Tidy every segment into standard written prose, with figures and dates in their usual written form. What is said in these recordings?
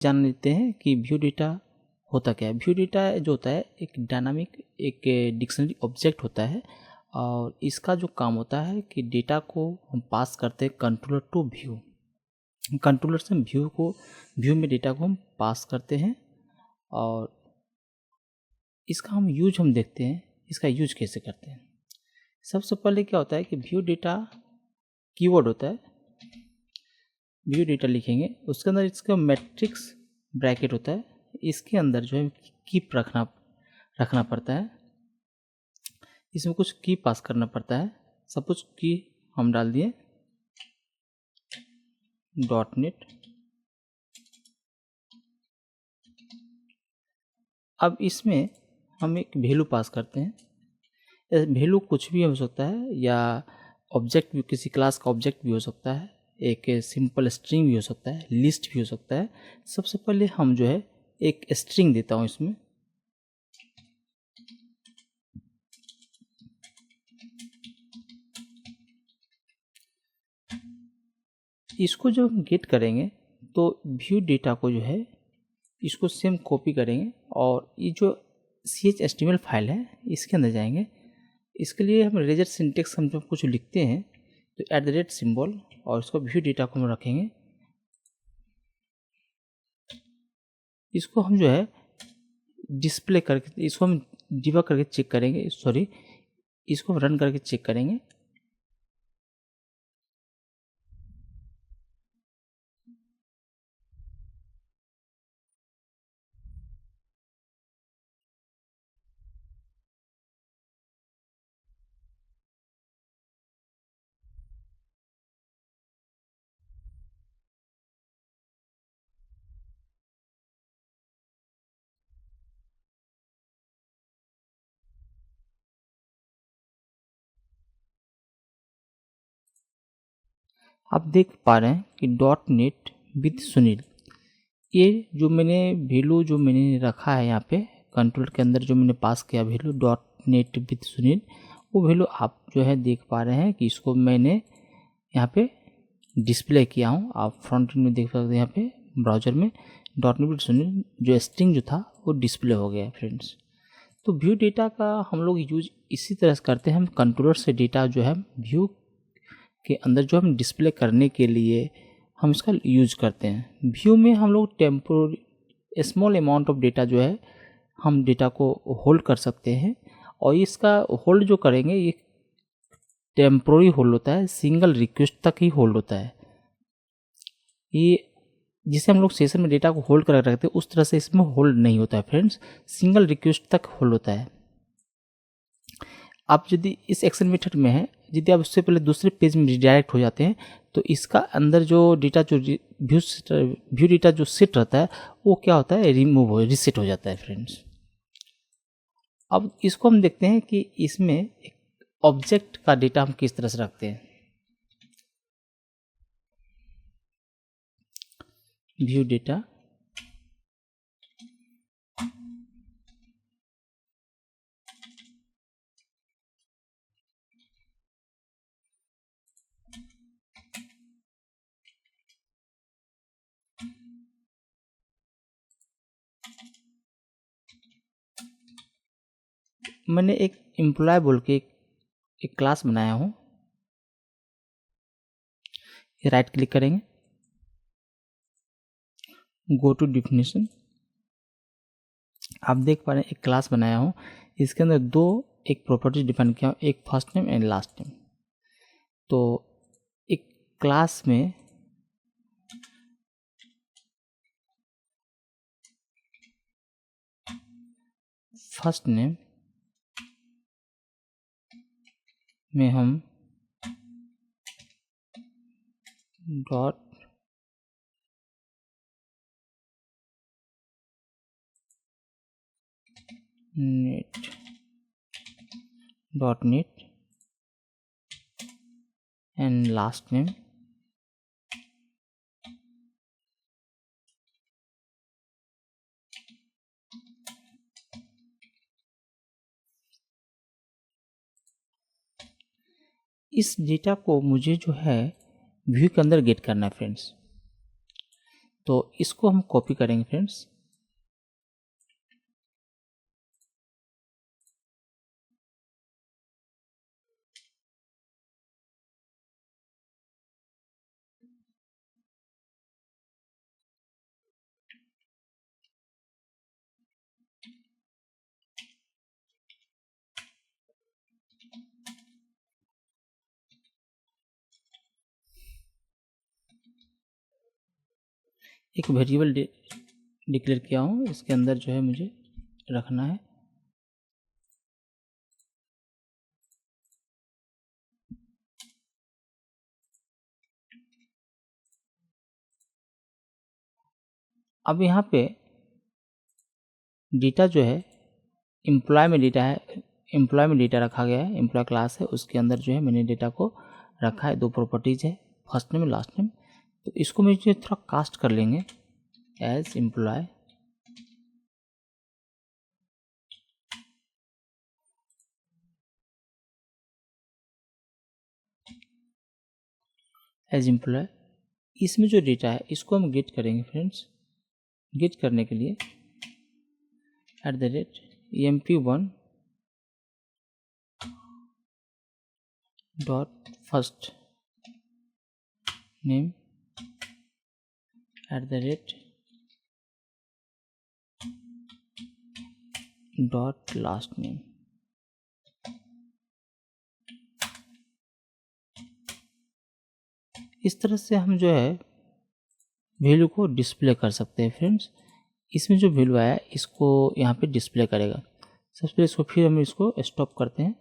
जान लेते हैं कि व्यू डेटा होता क्या है। व्यू डेटा जो होता है एक डायनामिक एक डिक्शनरी ऑब्जेक्ट होता है और इसका जो काम होता है कि डेटा को हम पास करते हैं कंट्रोलर टू व्यू। कंट्रोलर से व्यू में डेटा को हम पास करते हैं और इसका हम देखते हैं इसका यूज कैसे करते हैं। सबसे पहले क्या होता है कि व्यू डेटा कीवर्ड होता है, व्यू डेटा लिखेंगे, उसके अंदर इसका मैट्रिक्स ब्रैकेट होता है, इसके अंदर जो है कीप रखना पड़ता है, इसमें कुछ की पास करना पड़ता है। सब कुछ की हम डाल दिए .NET। अब इसमें हम एक वैल्यू पास करते हैं। वैल्यू कुछ भी हो सकता है या ऑब्जेक्ट भी, किसी क्लास का ऑब्जेक्ट भी हो सकता है, एक सिंपल स्ट्रिंग भी हो सकता है, लिस्ट भी हो सकता है। सबसे पहले हम जो है एक स्ट्रिंग देता हूँ इसमें। इसको जब हम गेट करेंगे तो व्यू डेटा को जो है इसको सेम कॉपी करेंगे और ये जो CHHTML फाइल है इसके अंदर जाएंगे। इसके लिए हम रेजर सिंटेक्स हम जब कुछ लिखते हैं तो सिंबल और इसको व्यू डेटा को हम रखेंगे। इसको हम जो है डिस्प्ले करके, इसको हम डिबग करके चेक करेंगे, इसको रन करके चेक करेंगे। आप देख पा रहे हैं कि .NET विद सुनील, ये जो मैंने रखा है यहाँ पे कंट्रोल के अंदर, जो मैंने पास किया वैल्यू .NET विद सुनील, वो वैल्यू आप जो है देख पा रहे हैं कि इसको मैंने यहाँ पे डिस्प्ले किया हूँ। आप फ्रंट एंड में देख सकते हैं, यहाँ पे ब्राउजर में .NET विद सुनील जो स्ट्रिंग जो था वो डिस्प्ले हो गया फ्रेंड्स। तो व्यू डेटा का हम लोग यूज इसी तरह से करते हैं। हम कंट्रोलर से डेटा जो है व्यू के अंदर जो हम डिस्प्ले करने के लिए हम इसका यूज करते हैं। व्यू में हम लोग temporary small amount of data जो है हम डेटा को होल्ड कर सकते हैं और इसका होल्ड जो करेंगे ये टेम्पोररी होल्ड होता है, सिंगल रिक्वेस्ट तक ही होल्ड होता है। ये जिसे हम लोग सेशन में डेटा को होल्ड कर रखते हैं उस तरह से इसमें होल्ड नहीं होता है फ्रेंड्स, सिंगल रिक्वेस्ट तक होल्ड होता है। आप यदि इस एक्शन मेथड में है, यदि आप उससे पहले दूसरे पेज में रिडायरेक्ट हो जाते हैं तो इसका अंदर जो डेटा जो व्यू डेटा जो सेट रहता है वो क्या होता है, रिसेट हो जाता है फ्रेंड्स। अब इसको हम देखते हैं कि इसमें एक ऑब्जेक्ट का डेटा हम किस तरह से रखते हैं। व्यू डेटा, मैंने एक एम्प्लॉय बोल के एक क्लास बनाया हूँ। ये राइट क्लिक करेंगे, गो टू डिफिनेशन। आप देख पा रहे हैं एक क्लास बनाया हूँ, इसके अंदर एक प्रॉपर्टी डिफाइन किया हूँ, एक first name and last name. तो एक क्लास में फर्स्ट नेम में हम .NET and last name इस डेटा को मुझे जो है व्यू के अंदर गेट करना है फ्रेंड्स। तो इसको हम कॉपी करेंगे फ्रेंड्स। एक वेरिएबल डिक्लेयर किया हूँ, इसके अंदर जो है मुझे रखना है अब यहाँ पे डेटा जो है एम्प्लॉय में डेटा है, एम्प्लॉय में डेटा रखा गया है, एम्प्लॉय क्लास है, उसके अंदर जो है मैंने डेटा को रखा है। 2 प्रॉपर्टीज है, फर्स्ट नेम लास्ट नेम। तो इसको मुझे थोड़ा कास्ट कर लेंगे एज एम्प्लॉय इसमें जो डेटा है इसको हम गेट करेंगे फ्रेंड्स। गेट करने के लिए @emp1 dot first name dot last name. इस तरह से हम जो है वैल्यू को डिस्प्ले कर सकते हैं फ्रेंड्स। इसमें जो वैल्यू आया इसको यहाँ पे डिस्प्ले करेगा। सबसे पहले इसको फिर हम इसको स्टॉप करते हैं।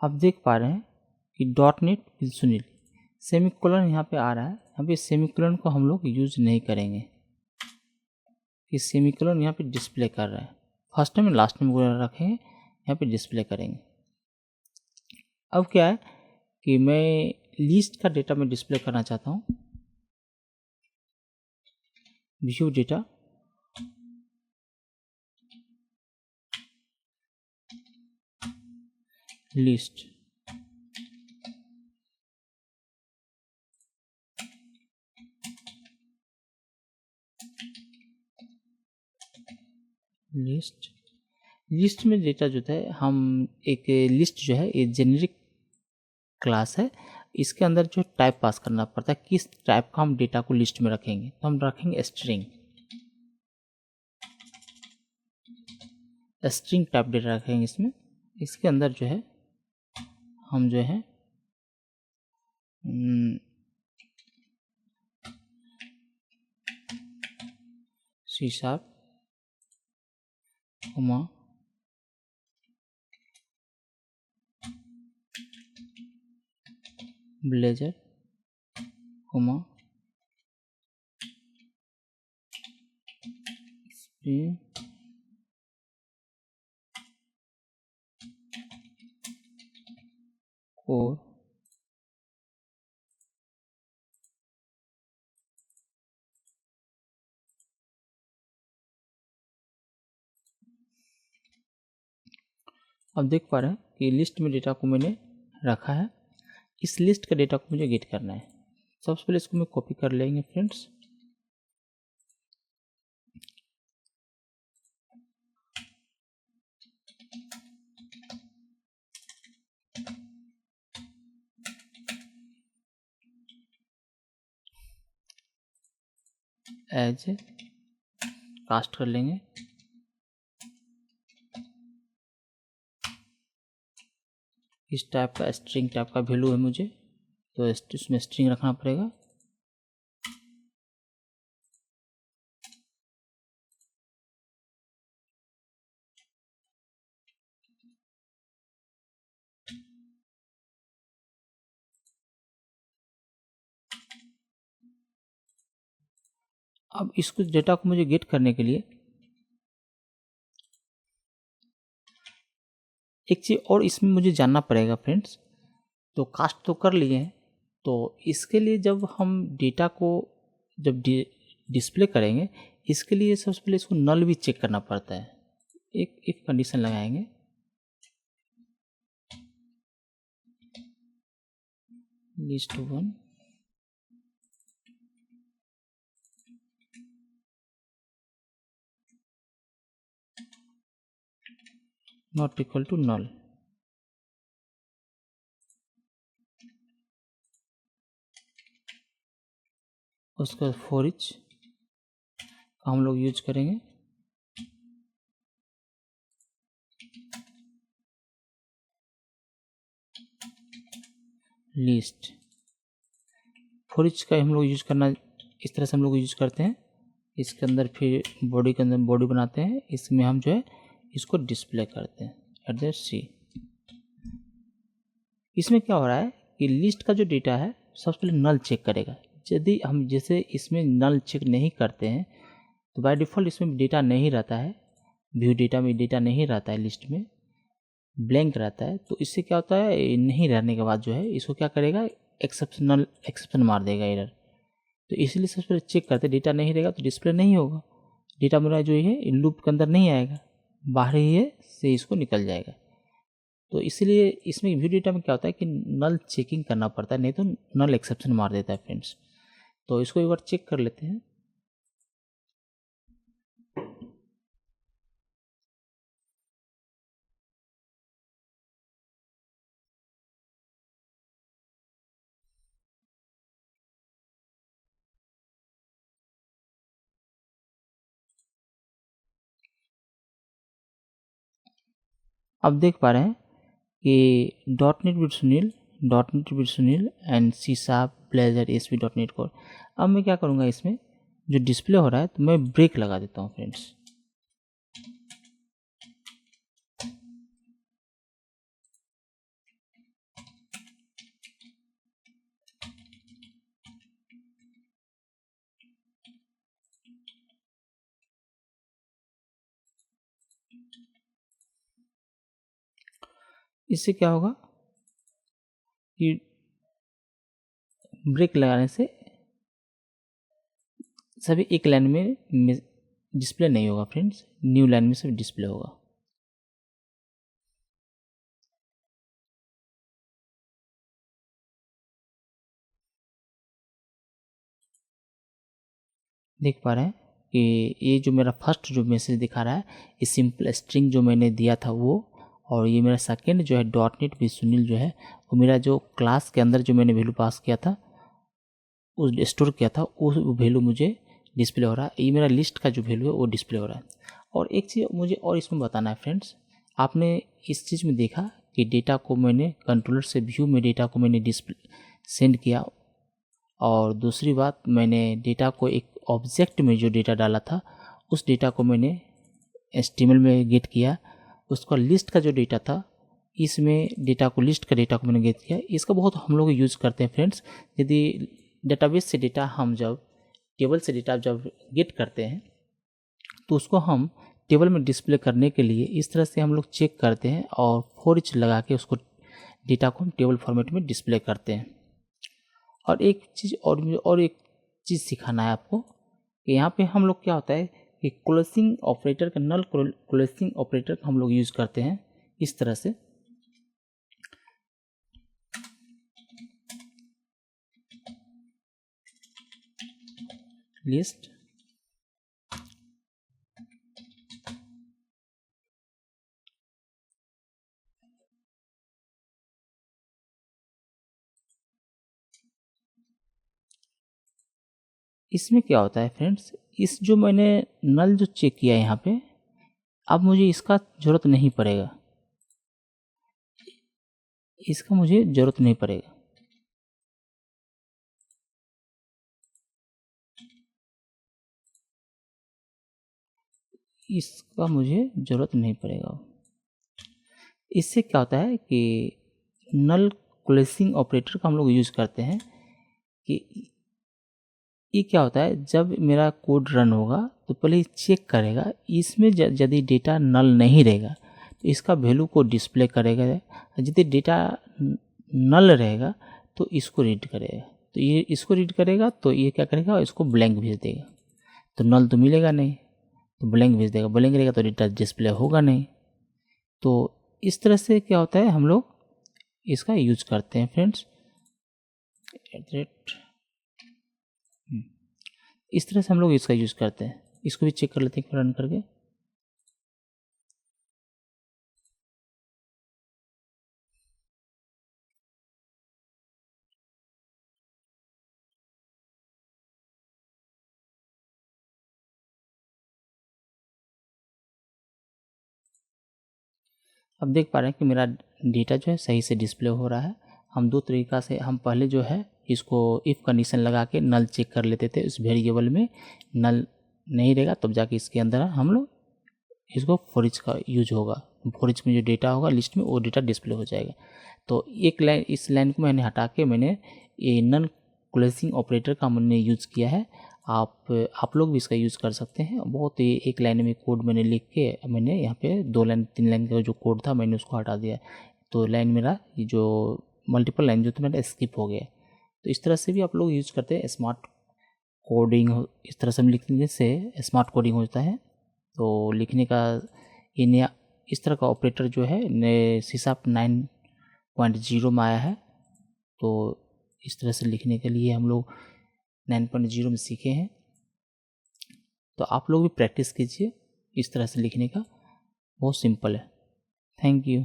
आप देख पा रहे हैं कि .NET विद सुनील सेमीकोलन यहाँ पे आ रहा है। यहाँ पे सेमीकोलन को हम लोग यूज नहीं करेंगे, ये सेमीकोलन यहाँ पे डिस्प्ले कर रहा है। फर्स्ट नेम लास्ट नेम वगैरह रखेंगे, यहाँ पे डिस्प्ले करेंगे। अब क्या है कि मैं लिस्ट का डेटा में डिस्प्ले करना चाहता हूँ। व्यू डेटा, लिस्ट, लिस्ट में डेटा जो है हम एक लिस्ट जो है ये जेनेरिक क्लास है, इसके अंदर जो टाइप पास करना पड़ता है किस टाइप का हम डेटा को लिस्ट में रखेंगे। तो हम रखेंगे स्ट्रिंग टाइप डेटा रखेंगे इसमें। इसके अंदर जो है हम जो है C# ब्लेजर स्प्रिंग कोर अब देख पा रहे हैं कि लिस्ट में डेटा को मैंने रखा है। इस लिस्ट का डेटा को मुझे गेट करना है। सबसे पहले इसको मैं कॉपी कर लेंगे फ्रेंड्स। एज कास्ट कर लेंगे। इस टाइप का स्ट्रिंग टाइप का वैल्यू है मुझे, तो इसमें स्ट्रिंग रखना पड़ेगा। अब इसको डेटा को मुझे गेट करने के लिए एक चीज़ और इसमें मुझे जानना पड़ेगा फ्रेंड्स। तो कास्ट तो कर लिए हैं, तो इसके लिए जब हम डेटा को जब डिस्प्ले करेंगे, इसके लिए सबसे पहले इसको नल भी चेक करना पड़ता है। एक इफ कंडीशन लगाएंगे, list1 not equal to null. उसके बाद फॉर ईच का हम लोग यूज करेंगे, लिस्ट। फॉर ईच का हम लोग यूज करना इस तरह से हम लोग यूज करते हैं। इसके अंदर फिर बॉडी के अंदर बॉडी बनाते हैं, इसमें हम जो है इसको डिस्प्ले करते हैं @c। इसमें क्या हो रहा है कि लिस्ट का जो डेटा है सबसे पहले नल चेक करेगा। यदि हम जैसे इसमें नल चेक नहीं करते हैं तो बाय डिफ़ॉल्ट इसमें डेटा नहीं रहता है, व्यू डेटा में डेटा नहीं रहता है, लिस्ट में ब्लैंक रहता है। तो इससे क्या होता है, नहीं रहने के बाद जो है इसको क्या करेगा, एक्सेप्शन मार देगा, एरर। तो इसलिए सबसे पहले चेक करते हैं, डेटा नहीं रहेगा तो डिस्प्ले नहीं होगा, डेटा मेरा जो है लूप के अंदर नहीं आएगा, बाहर ही है से इसको निकल जाएगा। तो इसलिए इसमें व्यू डेटा में क्या होता है कि नल चेकिंग करना पड़ता है, नहीं तो नल एक्सेप्शन मार देता है फ्रेंड्स। तो इसको एक बार चेक कर लेते हैं। अब देख पा रहे हैं कि .NET with Sunil and C#, Blazor, ASP.NET Core। अब मैं क्या करूँगा, इसमें जो डिस्प्ले हो रहा है तो मैं ब्रेक लगा देता हूँ फ्रेंड्स। इससे क्या होगा कि ब्रेक लगाने से सभी एक लाइन में डिस्प्ले नहीं होगा फ्रेंड्स, न्यू लाइन में सब डिस्प्ले होगा। देख पा रहे हैं कि ये जो मेरा फर्स्ट जो मैसेज दिखा रहा है, ये सिंपल स्ट्रिंग जो मैंने दिया था वो, और ये मेरा सेकेंड जो है .NET विद सुनील जो है वो मेरा जो क्लास के अंदर जो मैंने वैल्यू पास किया था, उस स्टोर किया था, उस वैल्यू मुझे डिस्प्ले हो रहा है। ये मेरा लिस्ट का जो वैल्यू है वो डिस्प्ले हो रहा है। और एक चीज़ मुझे और इसमें बताना है फ्रेंड्स, आपने इस चीज़ में देखा कि डेटा को मैंने कंट्रोलर से व्यू में डेटा को मैंने डिस्प्ले सेंड किया, और दूसरी बात मैंने डेटा को एक ऑब्जेक्ट में जो डेटा डाला था उस डेटा को मैंने HTML में गेट किया। उसका लिस्ट का जो डेटा था, इसमें डेटा को लिस्ट का डेटा को मैंने गेट किया। इसका बहुत हम लोग यूज़ करते हैं फ्रेंड्स। यदि डेटाबेस से डेटा हम जब टेबल से डेटा जब गेट करते हैं तो उसको हम टेबल में डिस्प्ले करने के लिए इस तरह से हम लोग चेक करते हैं और फॉर ईच लगा के उसको डेटा को हम टेबल फॉर्मेट में डिस्प्ले करते हैं। और एक चीज़ और एक चीज़ सिखाना है आपको कि यहाँ पे हम लोग क्या होता है कि क्लोजिंग ऑपरेटर का, नल क्लोजिंग ऑपरेटर का हम लोग यूज़ करते हैं इस तरह से। लिस्ट इसमें क्या होता है फ्रेंड्स, इस जो मैंने नल जो चेक किया है यहाँ पे, अब मुझे इसका ज़रूरत नहीं पड़ेगा, इसका मुझे ज़रूरत नहीं पड़ेगा। इसका मुझे ज़रूरत नहीं पड़ेगा। इससे क्या होता है कि नल क्लोजिंग ऑपरेटर का हम लोग यूज़ करते हैं कि ये क्या होता है, जब मेरा कोड रन होगा तो पहले चेक करेगा इसमें यदि डेटा नल नहीं रहेगा तो इसका वैल्यू को डिस्प्ले करेगा। यदि डेटा नल रहेगा तो इसको रीड करेगा, तो ये इसको रीड करेगा तो ये क्या करेगा, इसको ब्लैंक भेज देगा। तो नल तो मिलेगा नहीं, तो ब्लैंक भेज देगा, ब्लैंक रहेगा तो डेटा डिस्प्ले होगा नहीं। तो इस तरह से क्या होता है, हम लोग इसका यूज करते हैं फ्रेंड्स। इस तरह से हम लोग इसका यूज करते हैं। इसको भी चेक कर लेते हैं रन करके। अब देख पा रहे हैं कि मेरा डेटा जो है सही से डिस्प्ले हो रहा है। हम दो तरीका से, हम पहले जो है इसको इफ़ कंडीशन लगा के नल चेक कर लेते थे। इस वेरिएबल में नल नहीं रहेगा तब जाके इसके अंदर हम लोग इसको फॉर ईच का यूज होगा। फॉर ईच में जो डेटा होगा लिस्ट में, वो डेटा डिस्प्ले हो जाएगा। तो एक लाइन, इस लाइन को मैंने हटा के मैंने ये नन क्लोजिंग ऑपरेटर का मैंने यूज़ किया है। आप लोग भी इसका यूज़ कर सकते हैं। बहुत ही एक लाइन में कोड मैंने लिख के मैंने यहाँ पे 2 लाइन 3 लाइन का जो कोड था मैंने उसको हटा दिया। तो लाइन मेरा ये जो मल्टीपल लाइन जो था मेरा स्किप हो गया। तो इस तरह से भी आप लोग यूज़ करते हैं। स्मार्ट कोडिंग इस तरह से लिखने से स्मार्ट कोडिंग होता है। तो लिखने का ये नया इस तरह का ऑपरेटर जो है नए C# 9.0 में आया है। तो इस तरह से लिखने के लिए हम लोग 9.0 में सीखे हैं। तो आप लोग भी प्रैक्टिस कीजिए इस तरह से लिखने का, बहुत सिंपल है। Thank you.